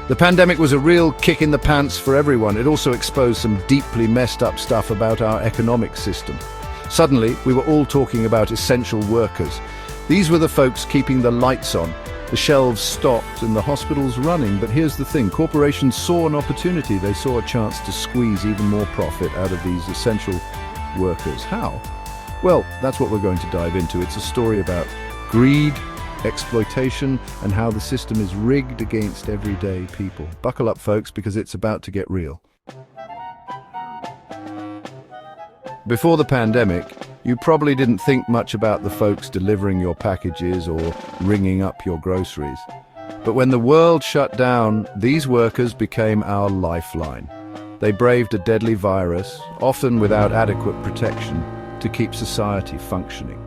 The pandemic was a real kick in the pants for everyone. It also exposed some deeply messed up stuff about our economic system. Suddenly, we were all talking about essential workers. These were the folks keeping the lights on, the shelves stocked and the hospitals running. But here's the thing, corporations saw an opportunity. They saw a chance to squeeze even more profit out of these essential workers. How? Well, that's what we're going to dive into. It's a story about greed, exploitation, and how the system is rigged against everyday people. Buckle up, folks, because it's about to get real. Before the pandemic, you probably didn't think much about the folks delivering your packages or ringing up your groceries. But when the world shut down, these workers became our lifeline. They braved a deadly virus, often without adequate protection, to keep society functioning.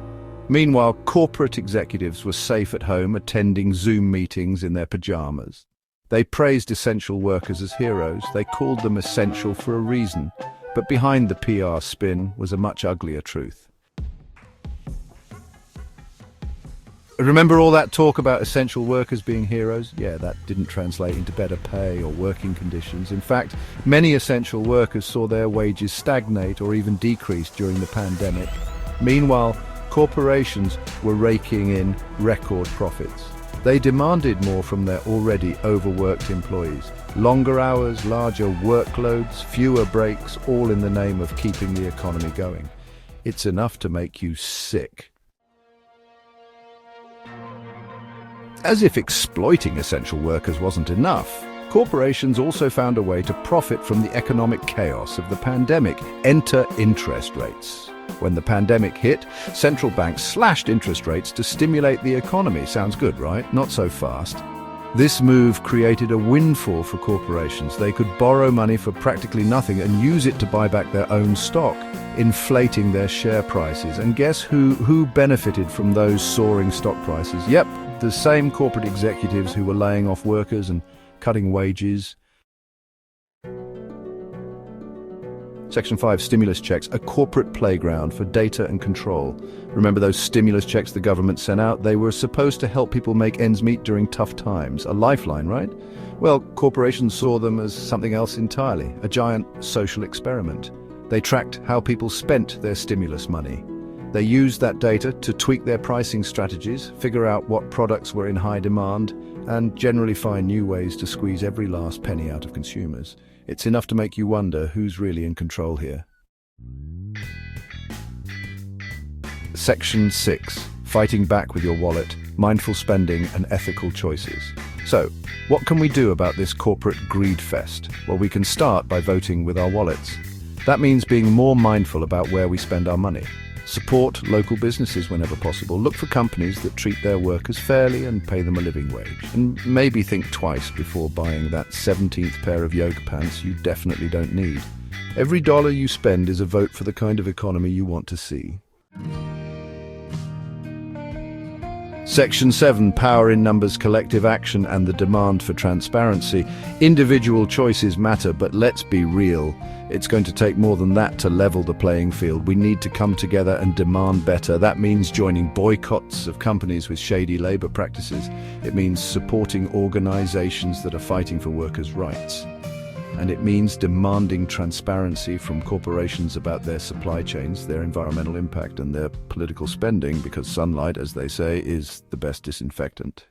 Meanwhile, corporate executives were safe at home, attending Zoom meetings in their pajamas. They praised essential workers as heroes. They called them essential for a reason. But behind the PR spin was a much uglier truth. Remember all that talk about essential workers being heroes? Yeah, that didn't translate into better pay or working conditions. In fact, many essential workers saw their wages stagnate or even decrease during the pandemic. Meanwhile, corporations were raking in record profits. They demanded more from their already overworked employees. Longer hours, larger workloads, fewer breaks, all in the name of keeping the economy going. It's enough to make you sick. As if exploiting essential workers wasn't enough, corporations also found a way to profit from the economic chaos of the pandemic. Enter interest rates. When the pandemic hit, central banks slashed interest rates to stimulate the economy. Sounds good, right? Not so fast. This move created a windfall for corporations. They could borrow money for practically nothing and use it to buy back their own stock, inflating their share prices. And guess who benefited from those soaring stock prices? Yep, the same corporate executives who were laying off workers and cutting wages. Section 5, stimulus checks, a corporate playground for data and control. Remember those stimulus checks the government sent out? They were supposed to help people make ends meet during tough times. A lifeline, right? Well, corporations saw them as something else entirely, a giant social experiment. They tracked how people spent their stimulus money. They used that data to tweak their pricing strategies, figure out what products were in high demand, and generally find new ways to squeeze every last penny out of consumers. It's enough to make you wonder who's really in control here. Section 6. Fighting back with your wallet, mindful spending and ethical choices. So, what can we do about this corporate greed fest? Well, we can start by voting with our wallets. That means being more mindful about where we spend our money. Support local businesses whenever possible. Look for companies that treat their workers fairly and pay them a living wage. And maybe think twice before buying that 17th pair of yoga pants you definitely don't need. Every dollar you spend is a vote for the kind of economy you want to see. Section 7, power in numbers, collective action and the demand for transparency. Individual choices matter, but let's be real. It's going to take more than that to level the playing field. We need to come together and demand better. That means joining boycotts of companies with shady labor practices. It means supporting organizations that are fighting for workers' rights. And it means demanding transparency from corporations about their supply chains, their environmental impact and their political spending, because sunlight, as they say, is the best disinfectant.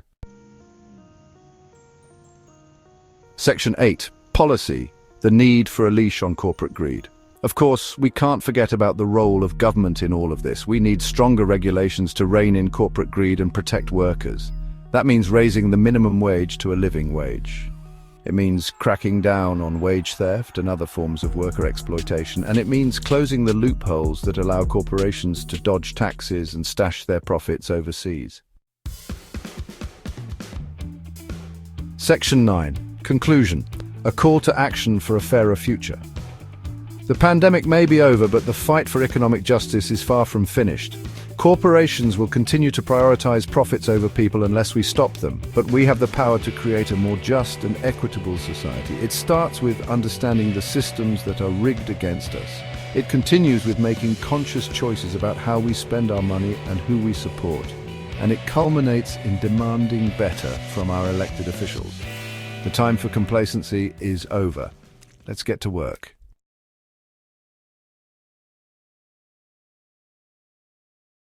Section 8, policy. The need for a leash on corporate greed. Of course, we can't forget about the role of government in all of this. We need stronger regulations to rein in corporate greed and protect workers. That means raising the minimum wage to a living wage. It means cracking down on wage theft and other forms of worker exploitation, and it means closing the loopholes that allow corporations to dodge taxes and stash their profits overseas. Section 9. Conclusion. A call to action for a fairer future. The pandemic may be over, but the fight for economic justice is far from finished. Corporations will continue to prioritize profits over people unless we stop them, but we have the power to create a more just and equitable society. It starts with understanding the systems that are rigged against us. It continues with making conscious choices about how we spend our money and who we support. And it culminates in demanding better from our elected officials. The time for complacency is over. Let's get to work.